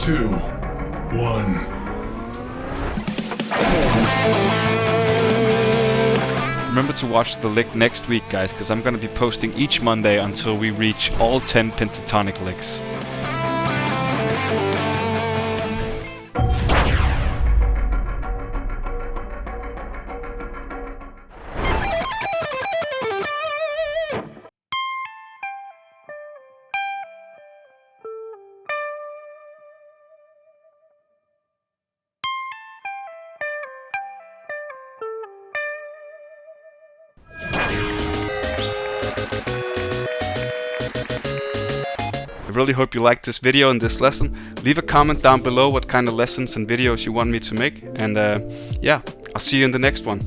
2, 1. Remember to watch the lick next week, guys, because I'm going to be posting each Monday until we reach all 10 pentatonic licks. I really hope you liked this video and this lesson. Leave a comment down below what kind of lessons and videos you want me to make, and yeah, I'll see you in the next one.